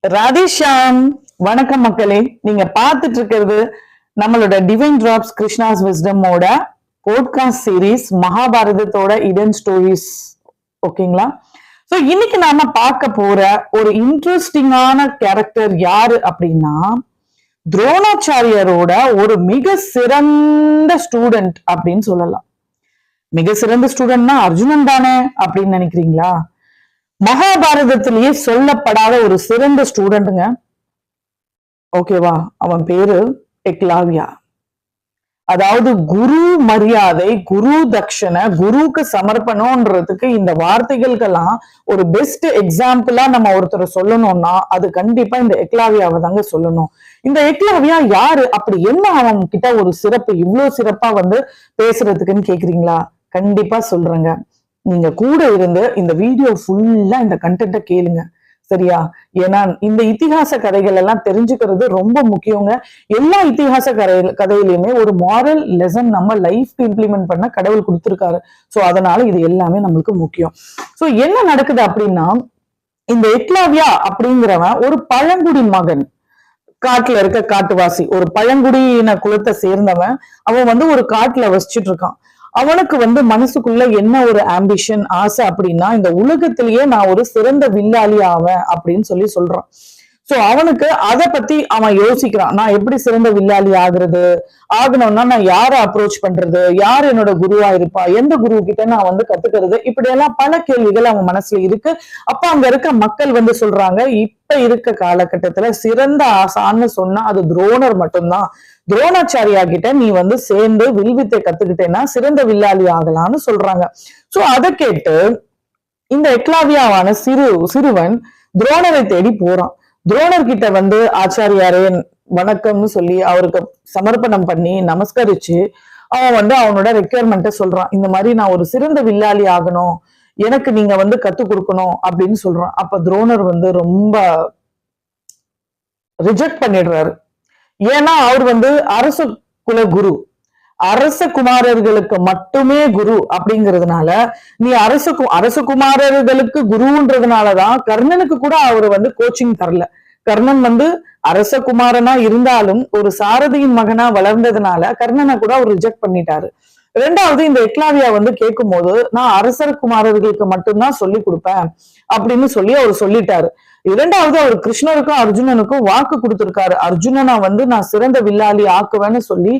ராதேஷாம். வணக்கம் மக்களே. நீங்க பார்த்துட்டு இருக்கிறது நம்மளோட டிவைன் டிராப்ஸ் கிருஷ்ணாஸ் விஸ்டமோட போட்காஸ்ட் சீரீஸ் மகாபாரதத்தோட இடன் ஸ்டோரிஸ். ஓகேங்களா? சோ இன்னைக்கு நாம பார்க்க போற ஒரு இன்ட்ரெஸ்டிங்கான கேரக்டர் யாரு அப்படின்னா துரோணாச்சாரியரோட ஒரு மிக சிறந்த ஸ்டூடெண்ட் அப்படின்னு சொல்லலாம். மிக சிறந்த ஸ்டூடெண்ட்னா அர்ஜுனன் தானே அப்படின்னு நினைக்கிறீங்களா? மகாபாரதத்திலேயே சொல்லப்படாத ஒரு சிறந்த ஸ்டூடெண்ட்டுங்க. ஓகேவா? அவன் பேரு எக்லாவியா. அதாவது குரு மரியாதை, குரு தட்சணை, குருவுக்கு சமர்ப்பணம்ன்றதுக்கு இந்த வார்த்தைகளுக்கெல்லாம் ஒரு பெஸ்ட் எக்ஸாம்பிளா நம்ம ஒருத்தரை சொல்லணும்னா அது கண்டிப்பா இந்த எக்லாவியாவை தாங்க சொல்லணும். இந்த எக்லாவியா யாரு? அப்படி என்ன அவன் கிட்ட ஒரு சிறப்பு, இவ்வளவு சிறப்பா பேசுறதுக்குன்னு கேக்குறீங்களா? கண்டிப்பா சொல்றேங்க. நீங்க கூட இருந்து இந்த வீடியோ ஃபுல்லா இந்த கண்டென்ட்டை கேளுங்க, சரியா? ஏன்னா இந்த இத்திஹாச கதைகள் எல்லாம் தெரிஞ்சுக்கிறது ரொம்ப முக்கியங்க. எல்லா இத்திஹாச கதையிலுமே ஒரு மாரல் லெசன் நம்ம லைஃப்க்கு இம்ப்ளிமெண்ட் பண்ண கடவுள் கொடுத்திருக்காரு. சோ அதனால இது எல்லாமே நம்மளுக்கு முக்கியம். சோ என்ன நடக்குது அப்படின்னா, இந்த எக்லாவியா அப்படிங்கிறவன் ஒரு பழங்குடி மகன், காட்டுல இருக்க காட்டுவாசி, ஒரு பழங்குடியின குலத்தை சேர்ந்தவன். அவன் ஒரு காட்டுல வசிச்சுட்டு இருக்கான். அவனுக்கு மனசுக்குள்ள என்ன ஒரு ஆம்பிஷன், ஆசை அப்படின்னா, இந்த உலகத்திலேயே நான் ஒரு சிறந்த வில்லாளி ஆவேன் அப்படின்னு சொல்றான். சோ அவனுக்கு அதை பத்தி அவன் யோசிக்கிறான். நான் எப்படி சிறந்த வில்லாளி ஆகணும்னா நான் யாரை அப்ரோச் பண்றது, யார் என்னோட குருவா இருப்பா, எந்த குரு கிட்ட நான் கத்துக்கிறது, இப்படி எல்லாம் பல கேள்விகள் அவன் மனசுல இருக்கு. அப்ப அங்க இருக்க மக்கள் சொல்றாங்க, இப்ப இருக்க காலகட்டத்துல சிறந்த ஆசான்னு சொன்னா அது துரோணர் மட்டும்தான். துரோணாச்சாரியா கிட்ட நீ சேர்ந்து வில்வித்தை கத்துக்கிட்டேன்னா சிறந்த வில்லாளி ஆகலாம்னு சொல்றாங்க. சோ அதை கேட்டு இந்த எக்லாவியாவான சிறுவன் துரோணரை தேடி போறான். துரோணர் கிட்ட ஆச்சாரியாரே வணக்கம்னு சொல்லி அவருக்கு சமர்ப்பணம் பண்ணி நமஸ்கரிச்சு அவன் அவனோட ரெக்யர்மெண்ட்டை சொல்றான். இந்த மாதிரி நான் ஒரு சிறந்த வில்லாளி ஆகணும், எனக்கு நீங்க கத்து கொடுக்கணும் அப்படின்னு சொல்றான். அப்ப துரோணர் ரொம்ப ரிஜெக்ட் பண்ணிடுறாரு. ஏன்னா அவர் அரச குல குரு, அரச குமாரர்களுக்கு மட்டுமே குரு அப்படிங்கிறதுனால, நீ அரச குமாரர்களுக்கு குருன்றதுனாலதான் கர்ணனுக்கு கூட அவர் கோச்சிங் தரல. கர்ணன் அரச குமாரனா இருந்தாலும் ஒரு சாரதியின் மகனா வளர்ந்ததுனால கர்ணனை கூட அவர் ரிஜெக்ட் பண்ணிட்டாரு. ரெண்டாவது, இந்த எக்லாவியா கேட்கும் போது நான் அரசர் குமாரர்களுக்கு மட்டும்தான் சொல்லி கொடுப்பேன் அப்படின்னு அவர் சொல்லிட்டாரு. இரண்டாவது, அவர் கிருஷ்ணருக்கும் அர்ஜுனனுக்கும் வாக்கு கொடுத்திருக்காரு. அர்ஜுனனா நான் சிறந்த வில்லாளி ஆக்குவேன்னு சொல்லி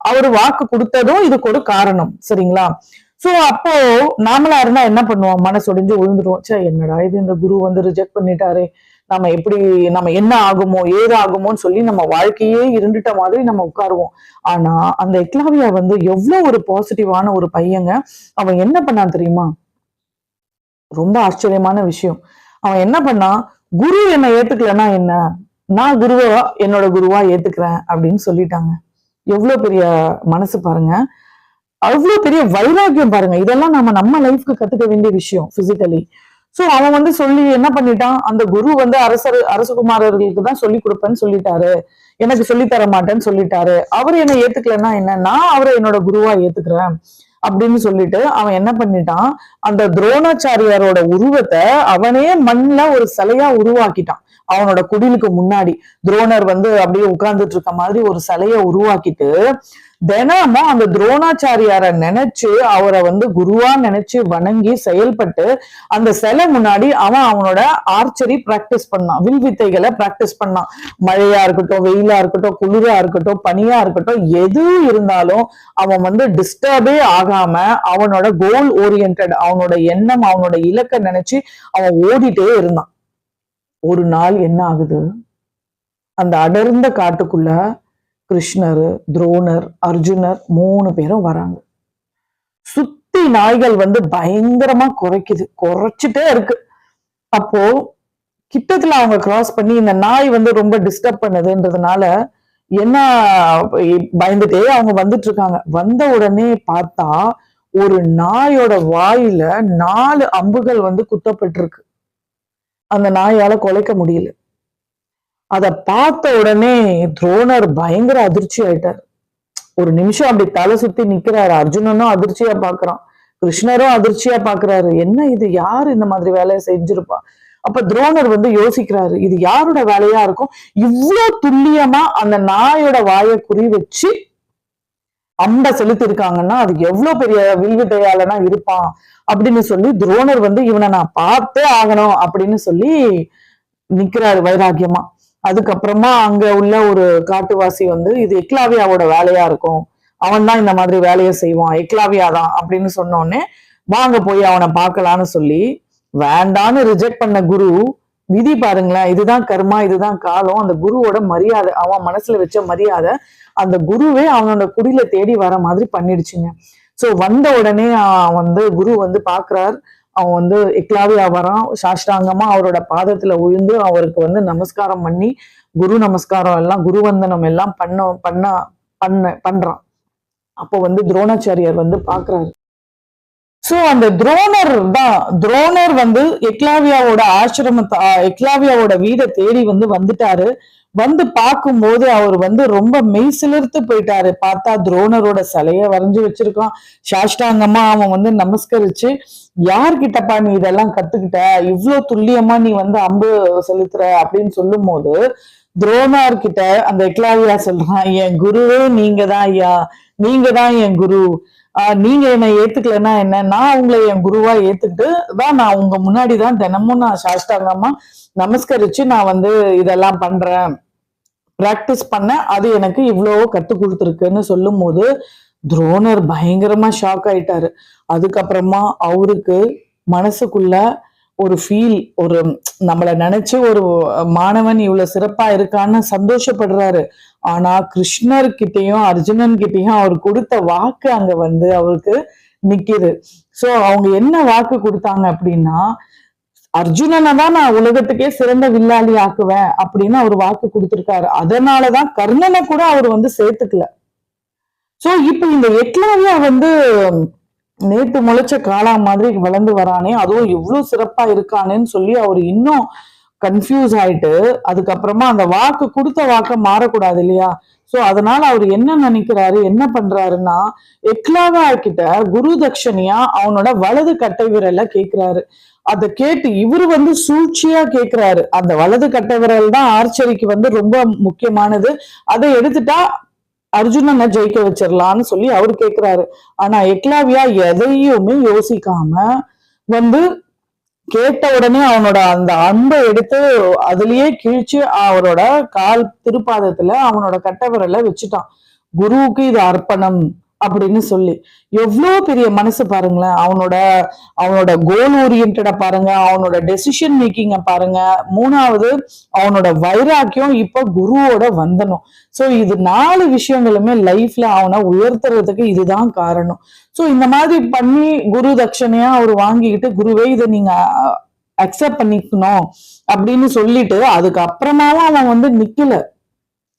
அவரு வாக்கு கொடுத்ததும் இதுக்கு ஒரு காரணம், சரிங்களா? சோ அப்போ நாமளா இருந்தா என்ன பண்ணுவோம்? மனசொடிஞ்சு விழுந்துருவோம். சே, என்னடா இது, இந்த குரு ரிஜெக்ட் பண்ணிட்டாரு, நம்ம என்ன ஆகுமோ ஏது ஆகுமோன்னு சொல்லி நம்ம வாழ்க்கையே இருண்டுட்ட மாதிரி நம்ம உட்காருவோம். ஆனா அந்த எக்லாவியா எவ்வளவு ஒரு பாசிட்டிவான ஒரு பையங்க. அவன் என்ன பண்ணான் தெரியுமா? ரொம்ப ஆச்சரியமான விஷயம். அவன் என்ன பண்ணா, குரு என்னை ஏத்துக்கலன்னா என்ன, நான் குருவா என்னோட குருவா ஏத்துக்கிறேன் அப்படின்னு சொல்லிட்டாங்க. எவ்வளவு பெரிய மனசு பாருங்க, அவ்வளவு பெரிய வைராக்கியம் பாருங்க. இதெல்லாம் நம்ம லைஃப்க்கு கத்துக்க வேண்டிய விஷயம் பிசிக்கலி. சோ அவன் சொல்லி என்ன பண்ணிட்டான், அந்த குரு அரசகுமாரர்களுக்கு தான் சொல்லி கொடுப்பேன்னு சொல்லிட்டாரு, எனக்கு சொல்லி தர மாட்டேன்னு சொல்லிட்டாரு. அவர் என்னை ஏத்துக்கலன்னா என்ன, நான் அவரை என்னோட குருவா ஏத்துக்கிறேன் அப்படின்னு சொல்லிட்டு அவன் என்ன பண்ணிட்டான், அந்த துரோணாச்சாரியாரோட உருவத்தை அவனே மண்ல ஒரு சிலையா உருவாக்கிட்டான். அவனோட குடிலுக்கு முன்னாடி துரோணர் அப்படியே உட்கார்ந்துட்டு இருக்க மாதிரி ஒரு சிலைய உருவாக்கிட்டு தினமும் அந்த துரோணாச்சாரியார நினைச்சு அவரை குருவா நினைச்சு வணங்கி செயல்பட்டு அந்த சிலை முன்னாடி அவனோட ஆர்ச்சரி பிராக்டிஸ் பண்ணான், வில் வித்தைகளை பிராக்டிஸ் பண்ணான். மழையா இருக்கட்டும், வெயிலா இருக்கட்டும், குளிரா இருக்கட்டும், பனியா இருக்கட்டும், எது இருந்தாலும் அவன் டிஸ்டர்பே ஆகாம அவனோட கோல் ஓரியன்டட், அவனோட எண்ணம், அவனோட இலக்கை நினைச்சு அவன் ஓடிட்டே இருந்தான். ஒரு நாள் என்ன ஆகுது, அந்த அடர்ந்த காட்டுக்குள்ள கிருஷ்ணர், துரோணர், அர்ஜுனர் 3 பேரும் வராங்க. சுத்தி நாய்கள் பயங்கரமா குறைச்சிட்டே இருக்கு. அப்போ கிட்டத்துல அவங்க கிராஸ் பண்ணி இந்த நாய் ரொம்ப டிஸ்டர்ப் பண்ணுதுன்றதுனால என்ன பயந்துட்டே அவங்க வந்துட்டு இருக்காங்க. வந்த உடனே பார்த்தா ஒரு நாயோட வாயில 4 அம்புகள் குத்தப்பட்டிருக்கு. அந்த நாயால கொலைக்க முடியல. அத பார்த்த உடனே துரோணர் பயங்கர அதிர்ச்சி ஆயிட்டார். ஒரு நிமிஷம் அப்படி தலை சுத்தி நிக்கிறாரு. அர்ஜுனனும் அதிர்ச்சியா பாக்குறான், கிருஷ்ணரும் அதிர்ச்சியா பாக்குறாரு. என்ன இது, யாரு இந்த மாதிரி வேலையை செஞ்சிருப்பா? அப்ப துரோணர் வந்து யோசிக்கிறாரு, இது யாரோட வேலையா இருக்கும், இவ்வளவு துல்லியமா அந்த நாயோட வாயை குறி வச்சு அம்ப செலுத்திருக்காங்கன்னா அது எவ்வளவு பெரிய வில்வித்தையாளனா இருப்பான் அப்படின்னு சொல்லி துரோணர் வந்து இவனை நான் பார்த்தே ஆகணும் அப்படின்னு சொல்லி நிக்கிறாரு வைராக்கியமா. அதுக்கப்புறமா அங்க உள்ள ஒரு காட்டுவாசி வந்து இது எக்லாவியாவோட வேலையா இருக்கும், அவன் தான் இந்த மாதிரி வேலையை செய்வான், எக்லாவியா தான் அப்படின்னு சொன்ன உடனே வாங்க போய் அவனை பார்க்கலான்னு சொல்லி வேண்டான்னு ரிஜெக்ட் பண்ண குரு, விதி பாருங்களேன், இதுதான் கர்மா, இதுதான் காலம், அந்த குருவோட மரியாதை, அவன் மனசுல வச்ச மரியாதை அந்த குருவே அவனோட குடியில தேடி வர மாதிரி பண்ணிடுச்சுங்க. சோ வந்த உடனே வந்து குரு வந்து பாக்குறார், அவன் வந்து எக்லாவியா வரான், சாஷ்டாங்கமா அவரோட பாதத்துல விழுந்து அவருக்கு வந்து நமஸ்காரம் பண்ணி குரு நமஸ்காரம் எல்லாம் குருவந்தனம் எல்லாம் பண்றான். அப்போ வந்து துரோணாச்சாரியார் வந்து பாக்குறாரு. சோ அந்த துரோணர் வந்து எக்லாவியாவோட எக்லாவியாவோட வீடை தேடி வந்துட்டாரு. வந்து பார்க்கும்போது அவர் வந்து ரொம்ப மெய் சிலிர்த்து போயிட்டாரு. பார்த்தா துரோணரோட சிலைய வரைஞ்சு வச்சிருக்கான். சாஷ்டாங்கமா அவன் வந்து நமஸ்கரிச்சு, யார்கிட்டப்பா நீ இதெல்லாம் கத்துக்கிட்ட, இவ்வளவு துல்லியமா நீ வந்து அம்பு செலுத்துற அப்படின்னு சொல்லும் போது துரோணர் கிட்ட அந்த எக்லாவியா சொல்றான், என் குருவே நீங்க தான் ஐயா, நீங்க தான் என் குரு, நீங்க என்னை ஏத்துக்கலன்னா என்ன, நான் உங்களை என் குருவா ஏத்துக்கிட்டு தான் நான் உங்க முன்னாடிதான் தினமும் நான் சாஷ்டாங்கமா நமஸ்கரிச்சு நான் வந்து இதெல்லாம் பண்றேன், பிராக்டிஸ் பண்ண, அது எனக்கு இவ்வளவோ கத்து கொடுத்துருக்குன்னு சொல்லும் போது துரோணர் பயங்கரமா ஷாக் ஆயிட்டாரு. அதுக்கப்புறமா அவருக்கு மனசுக்குள்ள ஒரு ஃபீல், ஒரு நம்மள நினைச்சு ஒரு மாணவன் இவ்வளவு சிறப்பா இருக்கான்னு சந்தோஷப்படுறாரு. ஆனா கிருஷ்ணர் கிட்டையும் அர்ஜுனன் கிட்டையும் அவர் கொடுத்த வாக்கு அங்க வந்து அவருக்கு நிக்குது. சோ அவங்க என்ன வாக்கு கொடுத்தாங்க அப்படின்னா, அர்ஜுனனை தான் நான் உலகத்துக்கே சிறந்த வில்லாளி ஆக்குவேன் அப்படின்னு அவர் வாக்கு கொடுத்திருக்காரு. அதனாலதான் கர்ணனை கூட அவர் வந்து சேர்த்துக்கல. சோ இப்ப இந்த எக்லாவியா வந்து நேத்து முளைச்ச காளா மாதிரி வளர்ந்து வரானே, அதுவும் இவ்வளவு சிறப்பா இருக்கானேன்னு சொல்லி அவர் இன்னும் கன்ஃபியூஸ் ஆயிட்டு, அதுக்கப்புறமா அந்த வாக்கு கொடுத்த வாக்க மாறக்கூடாது இல்லையா, சோ அதனால அவர் என்ன நினைக்கிறாரு, என்ன பண்றாருன்னா, எக்லாவா கிட்ட குரு தட்சணியா அவனோட வலது கட்டை விரல கேட்கிறாரு. அதை கேட்டு இவரு வந்து சூழ்ச்சியா கேட்கிறாரு. அந்த வலது கட்டை விரல் தான் ஆர்ச்சரிக்கு வந்து ரொம்ப முக்கியமானது, அதை எடுத்துட்டா அர்ஜுனனை ஜெயிக்க வச்சிடலான்னு சொல்லி அவரு கேட்கிறாரு. ஆனா எக்லாவியா எதையுமே யோசிக்காம வந்து கேட்ட உடனே அவனோட அந்த அன்பை எடுத்து அதுலயே கிழிச்சு அவரோட கால் திருப்பாதத்துல அவனோட கட்டை விரலை வச்சுட்டான். குருவுக்கு இது அர்ப்பணம் அப்படின்னு சொல்லி. எவ்வளவு பெரிய மனசு பாருங்களேன், அவனோட கோல் ஓரியன்டா பாருங்க, அவனோட டெசிஷன் மேக்கிங்க பாருங்க, மூணாவது அவனோட வைராக்கியம், இப்ப குருவோட வந்தனம். சோ இது 4 விஷயங்களுமே லைஃப்ல அவனை உயர்த்துறதுக்கு இதுதான் காரணம். சோ இந்த மாதிரி பண்ணி குரு தட்சணையா அவர் வாங்கிக்கிட்டு, குருவே இதை நீங்க அக்செப்ட் பண்ணிக்கணும் அப்படின்னு சொல்லிட்டு அதுக்கப்புறமாவும் அவன் வந்து நிக்கல.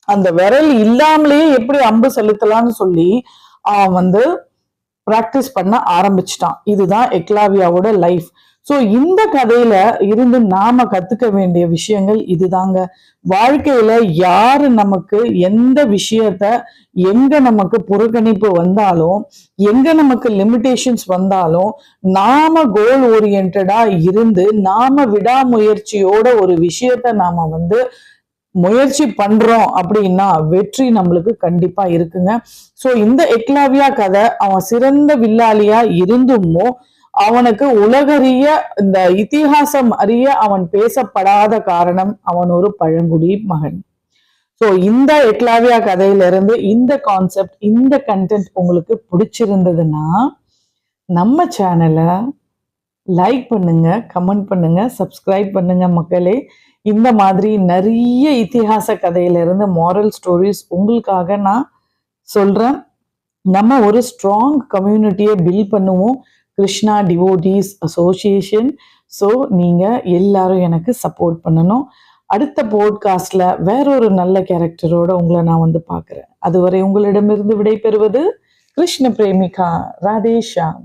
அந்த விரல் இல்லாமலேயே எப்படி அம்பு செலுத்தலாம்னு சொல்லி அவன் வந்து பிராக்டிஸ் பண்ண ஆரம்பிச்சிட்டான். இதுதான் எக்லாவியாவோட லைஃப். சோ இந்த கதையில இருந்து நாம கத்துக்க வேண்டிய விஷயங்கள் இதுதாங்க. வாழ்க்கையில யாரு நமக்கு எந்த விஷயத்த எங்க நமக்கு புறக்கணிப்பு வந்தாலும், எங்க நமக்கு லிமிடேஷன்ஸ் வந்தாலும், நாம கோல் ஓரியன்டா இருந்து நாம விடாமுயற்சியோட ஒரு விஷயத்த நாம வந்து முயற்சி பண்றோம் அப்படின்னா வெற்றி நம்மளுக்கு கண்டிப்பா இருக்குங்க. சோ இந்த எக்லாவியா கதை, அவன் சிறந்த வில்லாளியா இருந்துமோ அவனுக்கு உலகறிய இந்த இதிகாசம் அறிய அவன் பேசப்படாத காரணம் அவன் ஒரு பழங்குடி மகன். சோ இந்த எக்லாவியா கதையிலிருந்து இந்த கான்செப்ட், இந்த கண்டென்ட் உங்களுக்கு பிடிச்சிருந்ததுன்னா நம்ம சேனலை லைக் பண்ணுங்க, கமெண்ட் பண்ணுங்க, சப்ஸ்கிரைப் பண்ணுங்க மக்களே. இந்த மாதிரி நிறைய இதிகாச கதையிலிருந்து மாரல் ஸ்டோரிஸ் உங்களுக்காக நான் சொல்றேன். நம்ம ஒரு ஸ்ட்ராங் கம்யூனிட்டியை பில்ட் பண்ணுவோம், கிருஷ்ணா டிவோட்டீஸ் அசோசியேஷன். ஸோ நீங்க எல்லாரும் எனக்கு சப்போர்ட் பண்ணணும். அடுத்த போட்காஸ்ட்ல வேறொரு நல்ல கேரக்டரோட உங்களை நான் வந்து பார்க்குறேன். அதுவரை உங்களிடமிருந்து விடைபெறுவது கிருஷ்ண பிரேமிகா. ராதே ஷாம்.